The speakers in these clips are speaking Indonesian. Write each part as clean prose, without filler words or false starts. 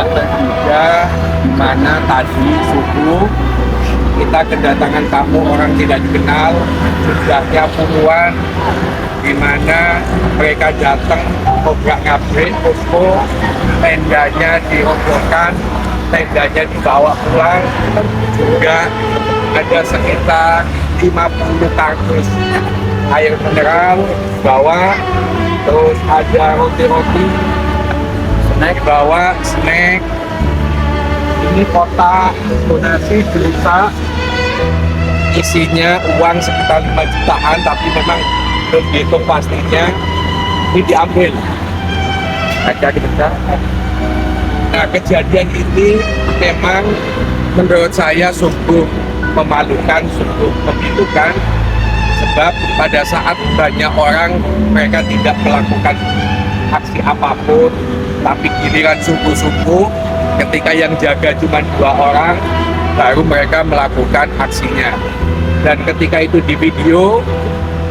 tidak terduga, di mana tadi subuh kita kedatangan tamu orang tidak dikenal, jumlahnya puluhan, di mana mereka datang ngobrak-ngabrik, posko, tendanya dirobohkan, tendanya dibawa pulang, juga ada sekitar 50 kardus air mineral bawa, terus ada roti-roti, snack bawa, snack. Ini kotak donasi berusaha isinya uang sekitar 5 jutaan, tapi memang belum dihitung pastinya. Ini diambil ada di benda. Nah, kejadian ini memang menurut saya sungguh memalukan, sungguh memilukan, sebab pada saat banyak orang mereka tidak melakukan aksi apapun, tapi giliran subuh-subuh ketika yang jaga cuma 2 orang, baru mereka melakukan aksinya. Dan ketika itu di video,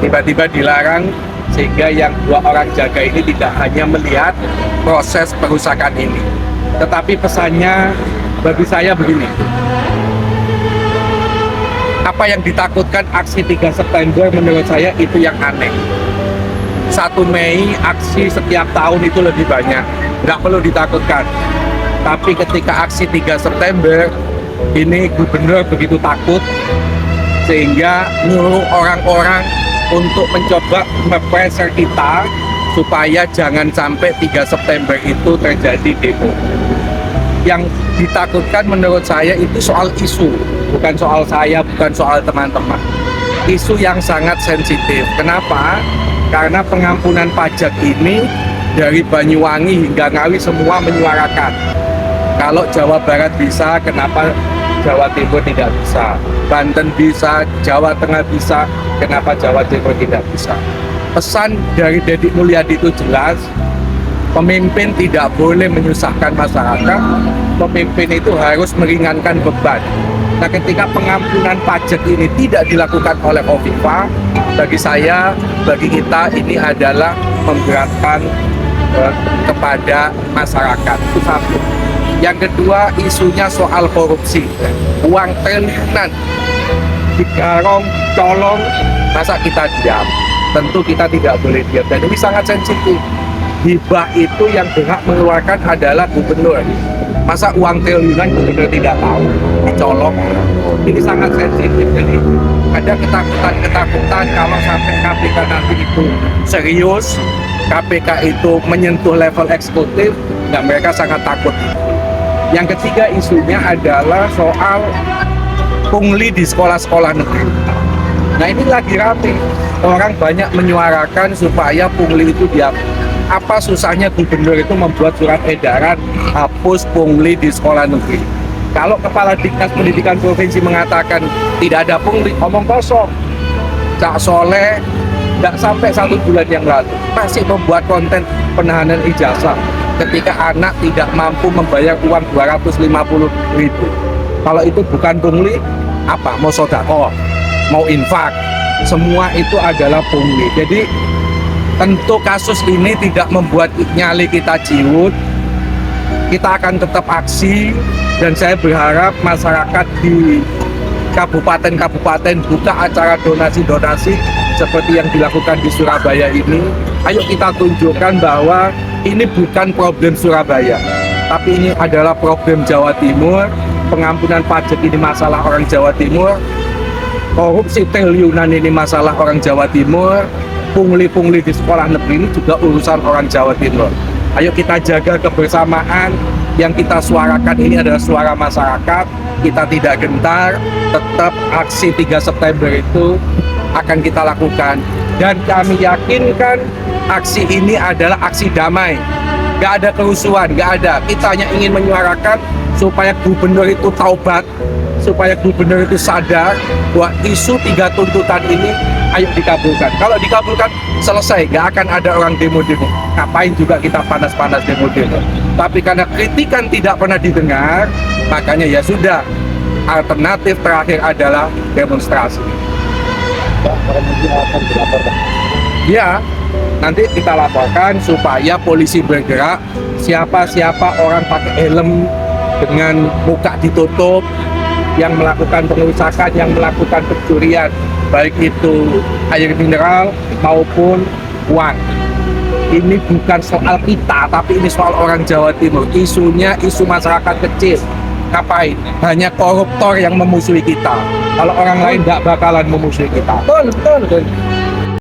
tiba-tiba dilarang, sehingga yang 2 orang jaga ini tidak hanya melihat proses perusakan ini, tetapi pesannya bagi saya begini: apa yang ditakutkan aksi 3 September menurut saya itu yang aneh. 1 Mei aksi setiap tahun itu lebih banyak, nggak perlu ditakutkan. Tapi ketika aksi 3 September ini gubernur begitu takut sehingga nyuruh orang-orang untuk mencoba mempressure kita supaya jangan sampai 3 September itu terjadi demo. Yang ditakutkan menurut saya itu soal isu, bukan soal saya, bukan soal teman-teman. Isu yang sangat sensitif. Kenapa? Karena pengampunan pajak ini dari Banyuwangi hingga Ngawi semua menyuarakan. Kalau Jawa Barat bisa, kenapa Jawa Timur tidak bisa? Banten bisa, Jawa Tengah bisa, kenapa Jawa Timur tidak bisa? Pesan dari Deddy Mulyadi itu jelas, pemimpin tidak boleh menyusahkan masyarakat, pemimpin itu harus meringankan beban. Nah, ketika pengampunan pajak ini tidak dilakukan oleh Hovifah, bagi saya, bagi kita, ini adalah memberatkan kepada masyarakat. Itu satu. Yang kedua, isunya soal korupsi, uang triliunan digarong, colong, masa kita diam? Tentu kita tidak boleh diam, dan ini sangat sensitif. Hibah itu yang berhak mengeluarkan adalah gubernur. Masa uang triliunan gubernur tidak tahu, dicolong? Ini sangat sensitif. Jadi ada ketakutan kalau sampai KPK nanti itu serius, KPK itu menyentuh level eksekutif, dan mereka sangat takut. Yang ketiga isunya adalah soal pungli di sekolah-sekolah negeri. Nah, ini lagi rame, orang banyak menyuarakan supaya pungli itu dihapus. Apa susahnya gubernur itu membuat surat edaran hapus pungli di sekolah negeri? Kalau Kepala Dinas Pendidikan Provinsi mengatakan tidak ada pungli, omong kosong. Cak Soleh tidak sampai 1 bulan yang lalu masih membuat konten penahanan ijazah ketika anak tidak mampu membayar uang 250.000. Kalau itu bukan pungli, apa? Mau sodako, mau infak, semua itu adalah pungli. Jadi tentu kasus ini tidak membuat nyali kita jiut. Kita akan tetap aksi, dan saya berharap masyarakat di kabupaten-kabupaten buka acara donasi-donasi seperti yang dilakukan di Surabaya ini. Ayo kita tunjukkan bahwa ini bukan problem Surabaya, tapi ini adalah problem Jawa Timur. Pengampunan pajak ini masalah orang Jawa Timur, korupsi triliunan ini masalah orang Jawa Timur, pungli-pungli di sekolah negeri ini juga urusan orang Jawa Timur. Ayo kita jaga kebersamaan. Yang kita suarakan ini adalah suara masyarakat. Kita tidak gentar, tetap aksi 3 September itu akan kita lakukan, dan kami yakinkan aksi ini adalah aksi damai, gak ada kerusuhan, gak ada. Kita hanya ingin menyuarakan supaya gubernur itu taubat, supaya gubernur itu sadar bahwa isu 3 tuntutan ini ayo dikabulkan. Kalau dikabulkan, selesai, gak akan ada orang demo-demo. Ngapain juga kita panas-panas demo-demo? Tapi karena kritikan tidak pernah didengar, makanya ya sudah, alternatif terakhir adalah demonstrasi. Ya, nanti kita laporkan supaya polisi bergerak. Siapa-siapa orang pakai helm dengan muka ditutup yang melakukan pengerusakan, yang melakukan pencurian, baik itu air mineral maupun uang. Ini bukan soal kita, tapi ini soal orang Jawa Timur. Isunya isu masyarakat kecil. Ngapain? Hanya koruptor yang memusuhi kita. Kalau orang lain nggak bakalan memusuhi kita. Betul.